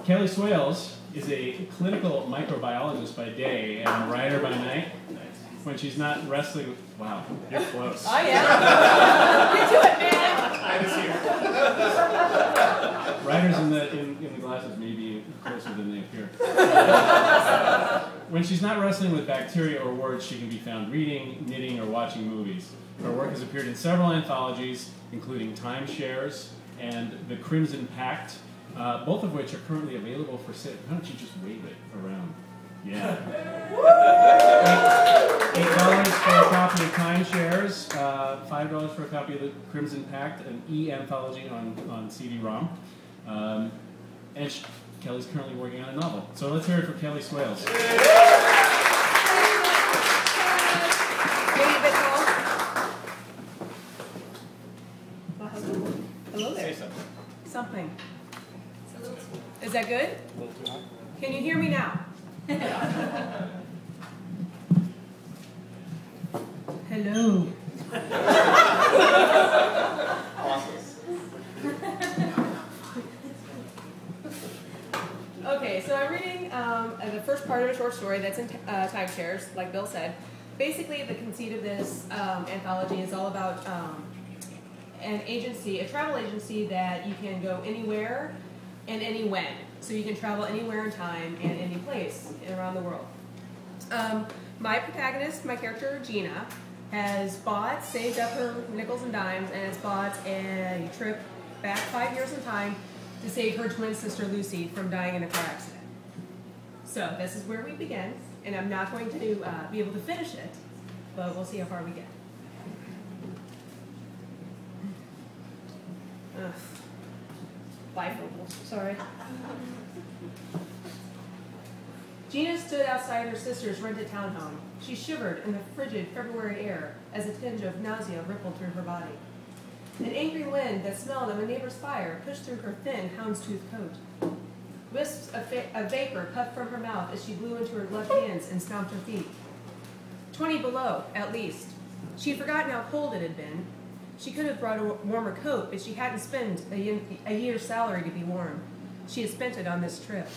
Kelly Swails is a clinical microbiologist by day and a writer by night. When she's not wrestling with... Wow, you're close. I am. Get to it, man. Writers in the glasses may be closer than they appear. When she's not wrestling with bacteria or words, she can be found reading, knitting, or watching movies. Her work has appeared in several anthologies, including Timeshares and The Crimson Pact, both of which are currently available for sale. Why don't you just wave it around? Yeah. $8 for a copy of Timeshares, $5 for a copy of The Crimson Pact, an e-anthology on CD-ROM. And Kelly's currently working on a novel. So let's hear it for Kelly Swails. Hello there. Say something. Something. Is that good? Can you hear me now? Hello. Okay, so I'm reading the first part of a short story that's in Timeshares, like Bill said. Basically, the conceit of this anthology is all about an agency, a travel agency that you can go anywhere and any when. So you can travel anywhere in time and any place around the world. My protagonist, my character, Gina, has saved up her nickels and dimes, and has bought a trip back 5 years in time to save her twin sister, Lucy, from dying in a car accident. So this is where we begin, and I'm not going to be able to finish it, but we'll see how far we get. Ugh. Bifocals, sorry. Gina stood outside her sister's rented townhome. She shivered in the frigid February air as a tinge of nausea rippled through her body. An angry wind that smelled of a neighbor's fire pushed through her thin, houndstooth coat. Wisps of vapor puffed from her mouth as she blew into her gloved hands and stomped her feet. 20 below, at least. She had forgotten how cold it had been. She could have brought a warmer coat, but she hadn't spent a year's salary to be warm. She had spent it on this trip.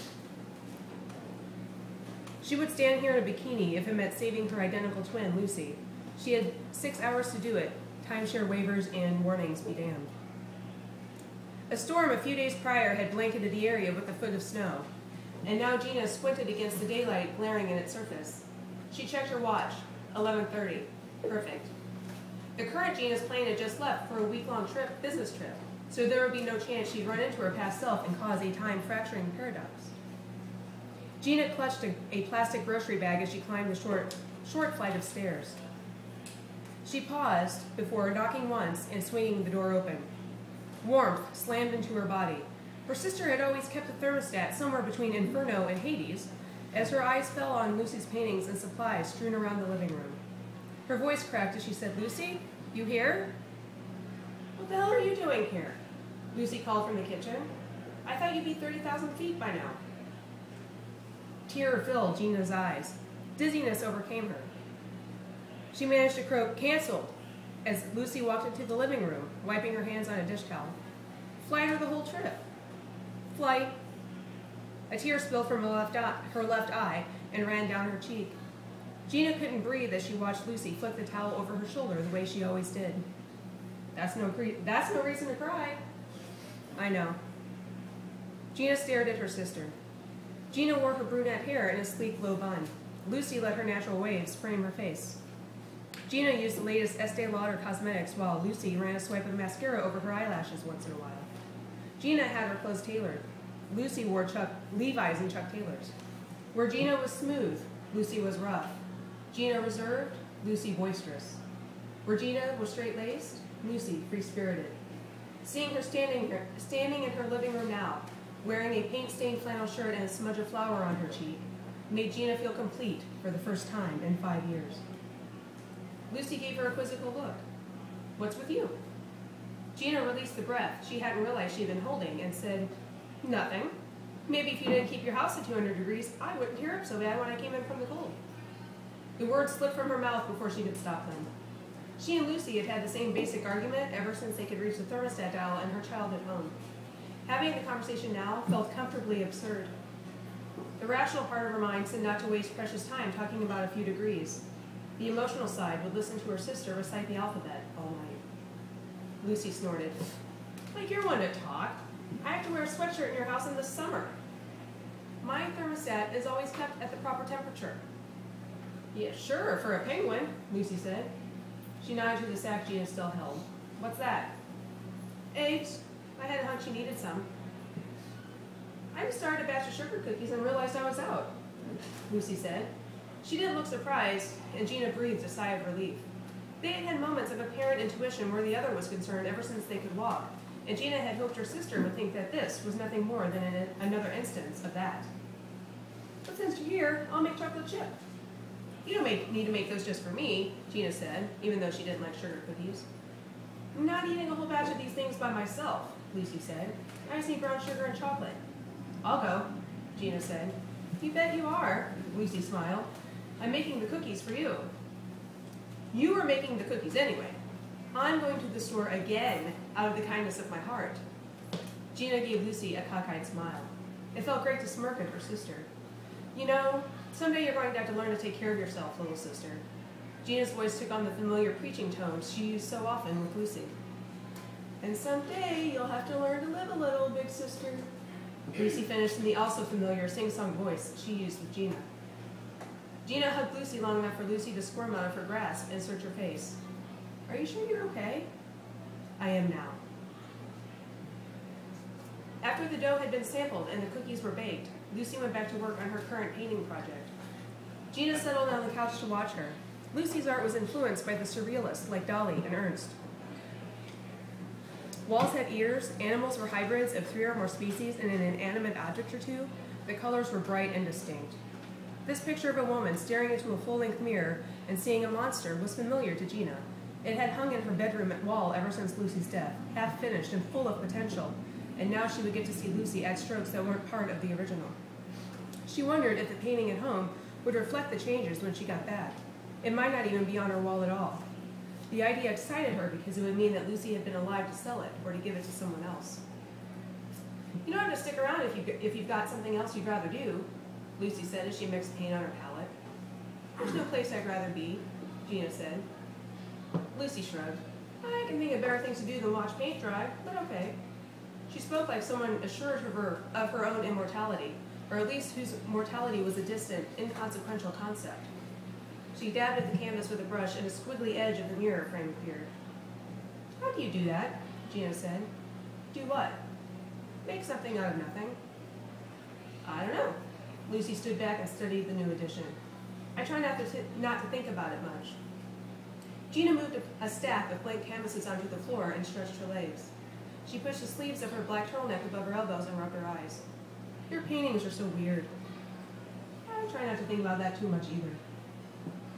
She would stand here in a bikini if it meant saving her identical twin, Lucy. She had 6 hours to do it. Timeshare waivers and warnings be damned. A storm a few days prior had blanketed the area with a foot of snow, and now Gina squinted against the daylight glaring in its surface. She checked her watch. 11:30. Perfect. The current Gina's plane had just left for a week-long business trip, so there would be no chance she'd run into her past self and cause a time-fracturing paradox. Gina clutched a plastic grocery bag as she climbed the short flight of stairs. She paused before knocking once and swinging the door open. Warmth slammed into her body. Her sister had always kept the thermostat somewhere between Inferno and Hades as her eyes fell on Lucy's paintings and supplies strewn around the living room. Her voice cracked as she said, "Lucy, you here?" "What the hell are you doing here?" Lucy called from the kitchen. "I thought you'd be 30,000 feet by now." Tear filled Gina's eyes. Dizziness overcame her. She managed to croak, "Canceled," as Lucy walked into the living room, wiping her hands on a dish towel. "Flight or the whole trip?" "Flight." A tear spilled from her left eye and ran down her cheek. Gina couldn't breathe as she watched Lucy flick the towel over her shoulder the way she always did. That's no reason to cry." "I know." Gina stared at her sister. Gina wore her brunette hair in a sleek low bun. Lucy let her natural waves frame her face. Gina used the latest Estee Lauder cosmetics while Lucy ran a swipe of mascara over her eyelashes once in a while. Gina had her clothes tailored. Lucy wore Levi's and Chuck Taylors. Where Gina was smooth, Lucy was rough. Gina reserved, Lucy boisterous. Where Gina was straight-laced, Lucy free-spirited. Seeing her standing in her living room now, wearing a paint-stained flannel shirt and a smudge of flour on her cheek, made Gina feel complete for the first time in 5 years. Lucy gave her a quizzical look. "What's with you?" Gina released the breath she hadn't realized she'd been holding and said, "Nothing. Maybe if you didn't keep your house at 200 degrees, I wouldn't tear up so bad when I came in from the cold." The words slipped from her mouth before she could stop them. She and Lucy had had the same basic argument ever since they could reach the thermostat dial in her childhood home. Having the conversation now felt comfortably absurd. The rational part of her mind said not to waste precious time talking about a few degrees. The emotional side would listen to her sister recite the alphabet all night. Lucy snorted. Like you're one to talk. I have to wear a sweatshirt in your house in the summer. My thermostat is always kept at the proper temperature. Yeah, sure, for a penguin, Lucy said. She nodded to the sack Gina still held. What's that? Eggs. I had a hunch you needed some. I just started a batch of sugar cookies and realized I was out, Lucy said. She didn't look surprised, and Gina breathed a sigh of relief. They had had moments of apparent intuition where the other was concerned ever since they could walk, and Gina had hoped her sister would think that this was nothing more than another instance of that. But since you're here, I'll make chocolate chip. You don't need to make those just for me, Gina said, even though she didn't like sugar cookies. I'm not eating a whole batch of these things by myself, Lucy said. I just need brown sugar and chocolate. I'll go, Gina said. You bet you are, Lucy smiled. I'm making the cookies for you. You are making the cookies anyway. I'm going to the store again out of the kindness of my heart. Gina gave Lucy a cockeyed smile. It felt great to smirk at her sister. You know, someday you're going to have to learn to take care of yourself, little sister. Gina's voice took on the familiar preaching tones she used so often with Lucy. And someday you'll have to learn to live a little, big sister. Lucy finished in the also familiar sing-song voice she used with Gina. Gina hugged Lucy long enough for Lucy to squirm out of her grasp and search her face. Are you sure you're okay? I am now. After the dough had been sampled and the cookies were baked, Lucy went back to work on her current painting project. Gina settled on the couch to watch her. Lucy's art was influenced by the surrealists like Dali and Ernst. Walls had ears, animals were hybrids of 3 or more species, and an inanimate object or two, the colors were bright and distinct. This picture of a woman staring into a full-length mirror and seeing a monster was familiar to Gina. It had hung in her bedroom wall ever since Lucy's death, half-finished and full of potential, and now she would get to see Lucy add strokes that weren't part of the original. She wondered if the painting at home would reflect the changes when she got back. It might not even be on her wall at all. The idea excited her because it would mean that Lucy had been alive to sell it or to give it to someone else. You don't have to stick around if you've got something else you'd rather do, Lucy said as she mixed paint on her palette. There's no place I'd rather be, Gina said. Lucy shrugged. I can think of better things to do than watch paint dry, but okay. She spoke like someone assured her of her own immortality, or at least whose mortality was a distant, inconsequential concept. She dabbed at the canvas with a brush and a squiggly edge of the mirror frame appeared. How do you do that? Gina said. Do what? Make something out of nothing. I don't know. Lucy stood back and studied the new edition. I try not to think about it much. Gina moved a stack of blank canvases onto the floor and stretched her legs. She pushed the sleeves of her black turtleneck above her elbows and rubbed her eyes. Your paintings are so weird. I try not to think about that too much either.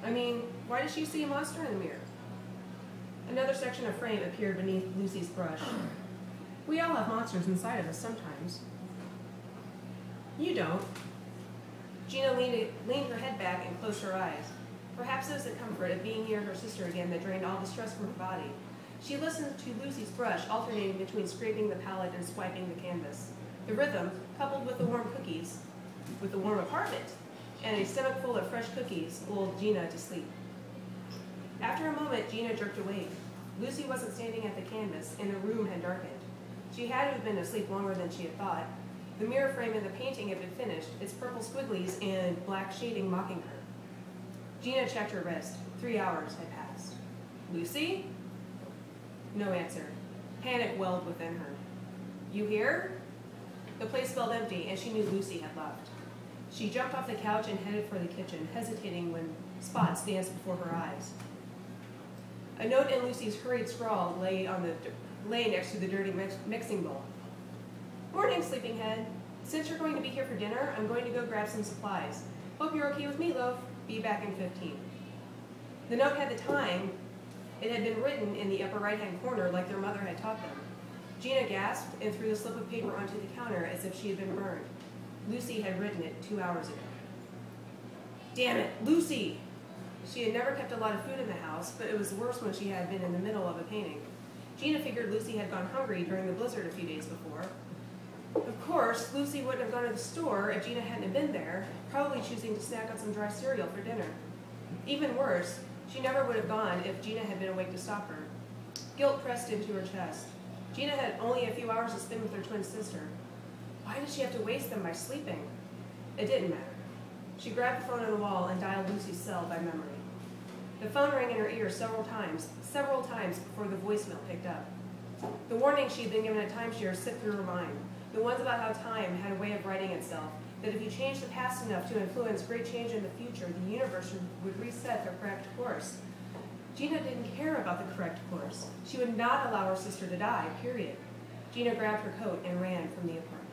I mean, why does she see a monster in the mirror? Another section of frame appeared beneath Lucy's brush. We all have monsters inside of us sometimes. You don't. Gina leaned her head back and closed her eyes. Perhaps it was the comfort of being near her sister again that drained all the stress from her body. She listened to Lucy's brush alternating between scraping the palette and swiping the canvas. The rhythm, coupled with the warm cookies, with the warm apartment, and a stomach full of fresh cookies, lulled Gina to sleep. After a moment, Gina jerked awake. Lucy wasn't standing at the canvas, and the room had darkened. She had to have been asleep longer than she had thought. The mirror frame in the painting had been finished, its purple squigglies and black shading mocking her. Gina checked her wrist. 3 hours had passed. Lucy? No answer. Panic welled within her. You here? The place felt empty, and she knew Lucy had left. She jumped off the couch and headed for the kitchen, hesitating when spots danced before her eyes. A note in Lucy's hurried scrawl lay next to the dirty mixing bowl. Morning, sleepinghead. Since you're going to be here for dinner, I'm going to go grab some supplies. Hope you're okay with meatloaf. Be back in 15. The note had the time. It had been written in the upper right-hand corner like their mother had taught them. Gina gasped and threw the slip of paper onto the counter as if she had been burned. Lucy had written it 2 hours ago. Damn it, Lucy! She had never kept a lot of food in the house, but it was worse when she had been in the middle of a painting. Gina figured Lucy had gone hungry during the blizzard a few days before. Of course, Lucy wouldn't have gone to the store if Gina hadn't been there, probably choosing to snack on some dry cereal for dinner. Even worse, she never would have gone if Gina had been awake to stop her. Guilt pressed into her chest. Gina had only a few hours to spend with her twin sister. Why did she have to waste them by sleeping? It didn't matter. She grabbed the phone on the wall and dialed Lucy's cell by memory. The phone rang in her ear several times before the voicemail picked up. The warnings she had been given at timeshare slipped through her mind, the ones about how time had a way of righting itself, that if you changed the past enough to influence great change in the future, the universe would reset the correct course. Gina didn't care about the correct course. She would not allow her sister to die, period. Gina grabbed her coat and ran from the apartment.